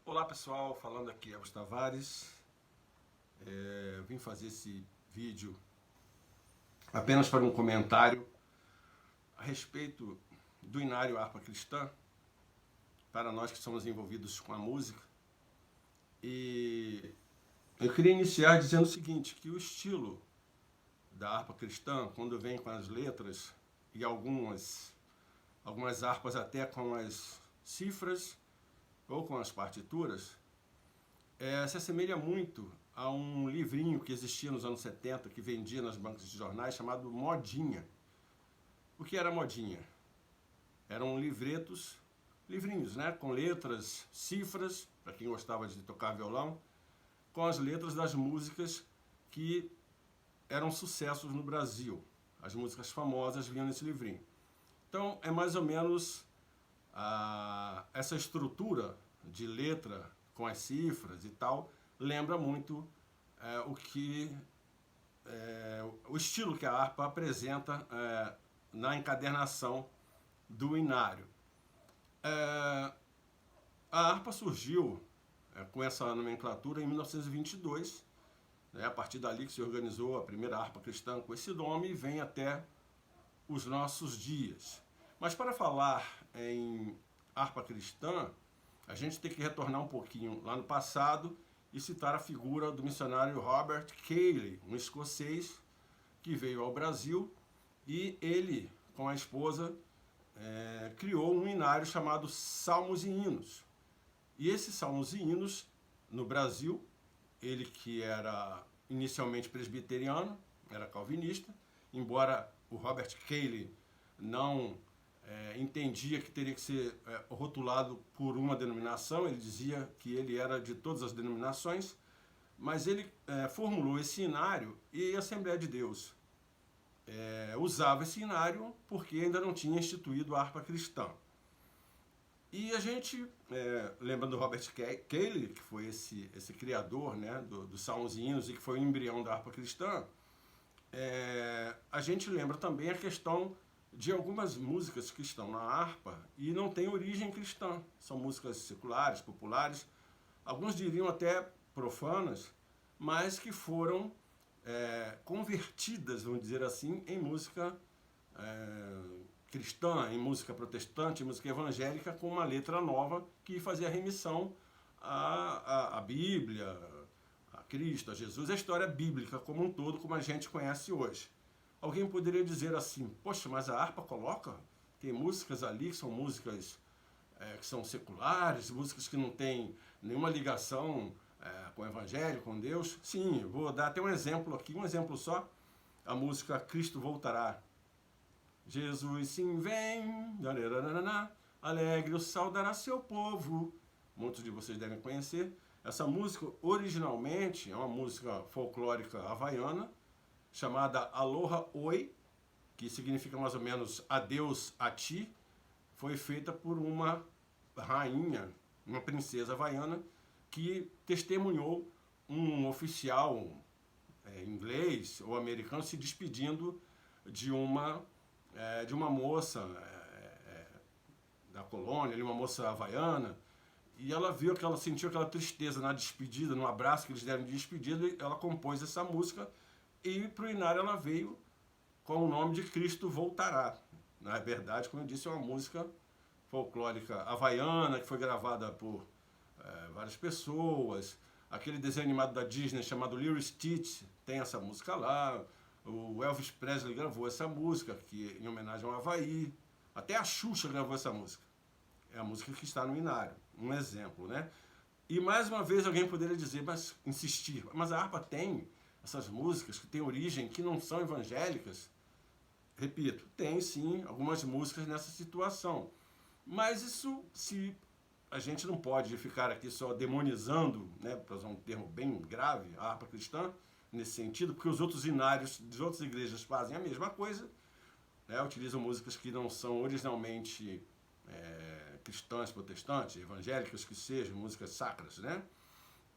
Olá pessoal, falando aqui é Gustavo Tavares. Vim fazer esse vídeo apenas para um comentário a respeito do Inário Harpa Cristã, para nós que somos envolvidos com a música. E eu queria iniciar dizendo o seguinte, que o estilo da harpa cristã, quando vem com as letras e algumas harpas até com as cifras ou com as partituras, se assemelha muito a um livrinho que existia nos anos 70, que vendia nas bancas de jornais, chamado Modinha. O que era Modinha? Eram livrinhos, né, com letras, cifras, para quem gostava de tocar violão, com as letras das músicas que eram sucessos no Brasil. As músicas famosas vinham nesse livrinho. Então, é mais ou menos essa estrutura de letra com as cifras e tal, lembra muito o estilo que a harpa apresenta na encadernação do Inário. A harpa surgiu com essa nomenclatura em 1922, a partir dali que se organizou a primeira harpa cristã com esse nome, e vem até os nossos dias. Mas para falar em harpa cristã, a gente tem que retornar um pouquinho lá no passado e citar a figura do missionário Robert Cayley, um escocês que veio ao Brasil, e ele, com a esposa, criou um inário chamado Salmos e Hinos. E esses Salmos e Hinos, no Brasil, ele que era inicialmente presbiteriano, era calvinista, embora o Robert Cayley não entendia que teria que ser rotulado por uma denominação, ele dizia que ele era de todas as denominações, mas ele formulou esse inário e a Assembleia de Deus usava esse inário porque ainda não tinha instituído a harpa cristã. E a gente, lembrando do Robert Cayley, que foi esse criador, né, dos Salmos e Hinos e que foi o embrião da harpa cristã, a gente lembra também a questão de algumas músicas que estão na harpa e não têm origem cristã. São músicas seculares, populares, alguns diriam até profanas, mas que foram convertidas, vamos dizer assim, em música cristã, em música protestante, em música evangélica, com uma letra nova que fazia remissão à Bíblia, a Cristo, a Jesus, a história bíblica como um todo, como a gente conhece hoje. Alguém poderia dizer assim, poxa, mas a harpa tem músicas ali que são músicas que são seculares, músicas que não têm nenhuma ligação com o Evangelho, com Deus. Sim, eu vou dar até um exemplo aqui, um exemplo só, a música Cristo Voltará. Jesus sim vem, alegre o saudará seu povo. Muitos de vocês devem conhecer. Essa música, originalmente, é uma música folclórica havaiana, chamada Aloha Oi, que significa mais ou menos adeus a ti, foi feita por uma rainha, uma princesa havaiana, que testemunhou um oficial inglês ou americano se despedindo de uma moça da colônia, uma moça havaiana, e ela sentiu aquela tristeza na despedida, no abraço que eles deram de despedida, e ela compôs essa música, e para o inário ela veio com o nome de Cristo Voltará. Na verdade, como eu disse, é uma música folclórica havaiana, que foi gravada por várias pessoas. Aquele desenho animado da Disney chamado Lilo Stitch tem essa música lá. O Elvis Presley gravou essa música, que em homenagem ao Havaí. Até a Xuxa gravou essa música. É a música que está no inário. Um exemplo, né? E mais uma vez alguém poderia dizer, insistir, mas a harpa tem essas músicas que têm origem, que não são evangélicas. Repito, tem sim algumas músicas nessa situação. Mas isso, se a gente não pode ficar aqui só demonizando, né, para usar um termo bem grave, a harpa cristã, nesse sentido, porque os outros inários de outras igrejas fazem a mesma coisa, né, utilizam músicas que não são originalmente cristãs, protestantes, evangélicas, que sejam músicas sacras, né?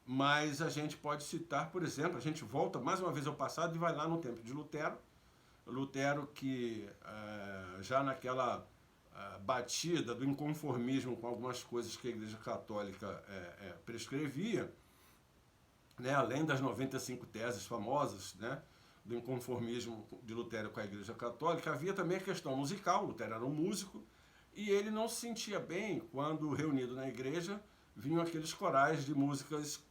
Mas a gente pode citar, por exemplo, a gente volta mais uma vez ao passado e vai lá no tempo de Lutero. Lutero que já naquela batida do inconformismo com algumas coisas que a Igreja Católica prescrevia, né, além das 95 teses famosas, né, do inconformismo de Lutero com a Igreja Católica, havia também a questão musical. Lutero era um músico e ele não se sentia bem quando, reunido na igreja, vinham aqueles corais de músicas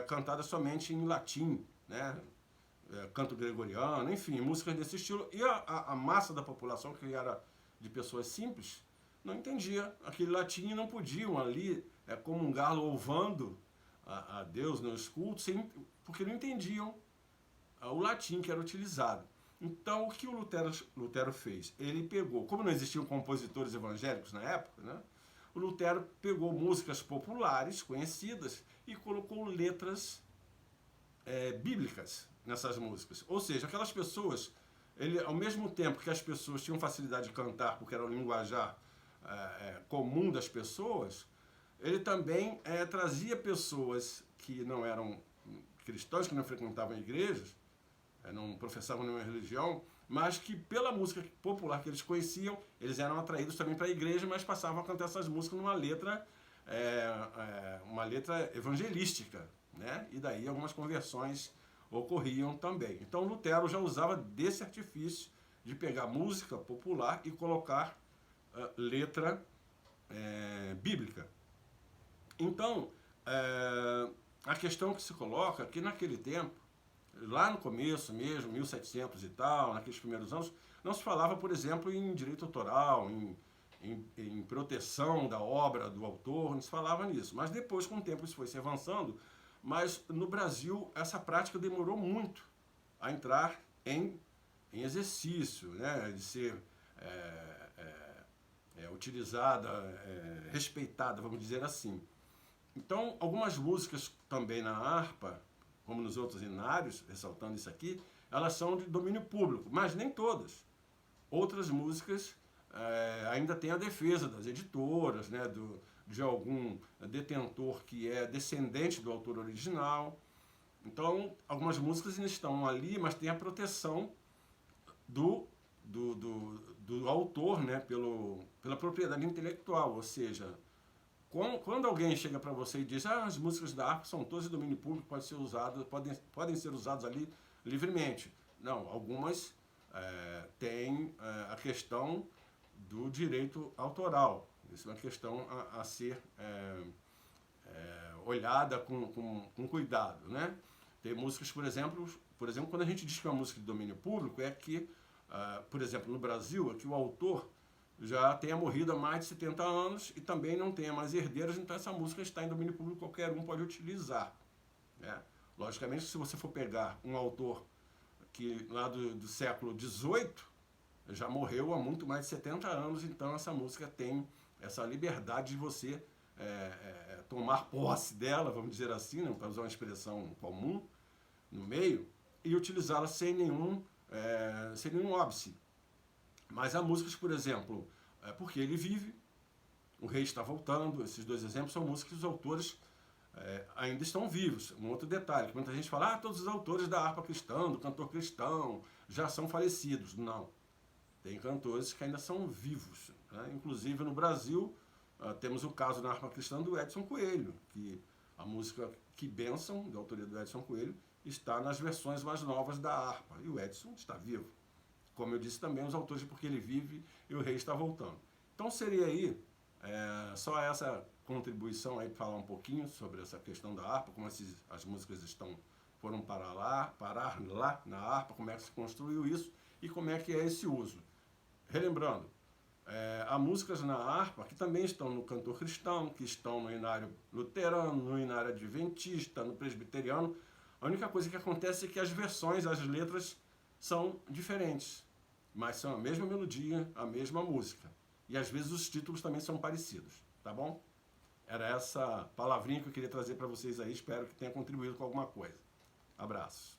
cantadas somente em latim, né, canto gregoriano, enfim, músicas desse estilo. E a massa da população, que era de pessoas simples, não entendia aquele latim e não podiam ali comungar louvando a Deus nos cultos, porque não entendiam o latim que era utilizado. Então, o que o Lutero fez? Ele pegou, como não existiam compositores evangélicos na época, né, o Lutero pegou músicas populares, conhecidas, e colocou letras bíblicas nessas músicas. Ou seja, aquelas pessoas, ao mesmo tempo que as pessoas tinham facilidade de cantar, porque era o linguajar comum das pessoas, ele também trazia pessoas que não eram cristãos, que não frequentavam igrejas, não professavam nenhuma religião, mas que pela música popular que eles conheciam, eles eram atraídos também para a igreja, mas passavam a cantar essas músicas numa letra, uma letra evangelística, né? E daí algumas conversões ocorriam também. Então Lutero já usava desse artifício de pegar música popular e colocar letra bíblica. Então, a questão que se coloca é que naquele tempo, lá no começo mesmo, 1700 e tal, naqueles primeiros anos, não se falava, por exemplo, em direito autoral, em proteção da obra do autor, não se falava nisso. Mas depois, com o tempo, isso foi se avançando, mas no Brasil essa prática demorou muito a entrar em exercício, né, de ser utilizada, respeitada, vamos dizer assim. Então, algumas músicas também na harpa, como nos outros inários, ressaltando isso aqui, elas são de domínio público, mas nem todas. Outras músicas ainda têm a defesa das editoras, né, de algum detentor que é descendente do autor original. Então, algumas músicas ainda estão ali, mas tem a proteção do autor, né, pela propriedade intelectual, ou seja, quando alguém chega para você e diz as músicas da harpa são todas de domínio público, podem ser usadas ali livremente. Não, algumas têm a questão do direito autoral. Isso é uma questão a ser olhada com cuidado, né? Tem músicas, por exemplo, quando a gente diz que é uma música de domínio público, é que, por exemplo, no Brasil, é que o autor já tenha morrido há mais de 70 anos e também não tenha mais herdeiros, então essa música está em domínio público, qualquer um pode utilizar, né? Logicamente, se você for pegar um autor que lá do século XVIII, já morreu há muito mais de 70 anos, então essa música tem essa liberdade de você tomar posse dela, vamos dizer assim, né, para usar uma expressão comum no meio, e utilizá-la sem nenhum óbice. Mas há músicas, por exemplo, Porque Ele Vive, O Rei Está Voltando, esses dois exemplos são músicas que os autores ainda estão vivos. Um outro detalhe, que muita gente fala, todos os autores da harpa cristã, do cantor cristão, já são falecidos. Não. Tem cantores que ainda são vivos, né? Inclusive no Brasil, temos o caso da harpa cristã do Edson Coelho, que a música Que Bênção, da autoria do Edson Coelho, está nas versões mais novas da harpa. E o Edson está vivo. Como eu disse também, os autores de Porque Ele Vive e O Rei Está Voltando. Então seria aí só essa contribuição aí para falar um pouquinho sobre essa questão da harpa, como as músicas foram parar lá na harpa, como é que se construiu isso e como é que é esse uso. Relembrando, há músicas na harpa que também estão no cantor cristão, que estão no inário luterano, no inário adventista, no presbiteriano. A única coisa que acontece é que as versões, as letras são diferentes, mas são a mesma melodia, a mesma música. E às vezes os títulos também são parecidos, tá bom? Era essa palavrinha que eu queria trazer para vocês aí, espero que tenha contribuído com alguma coisa. Abraço.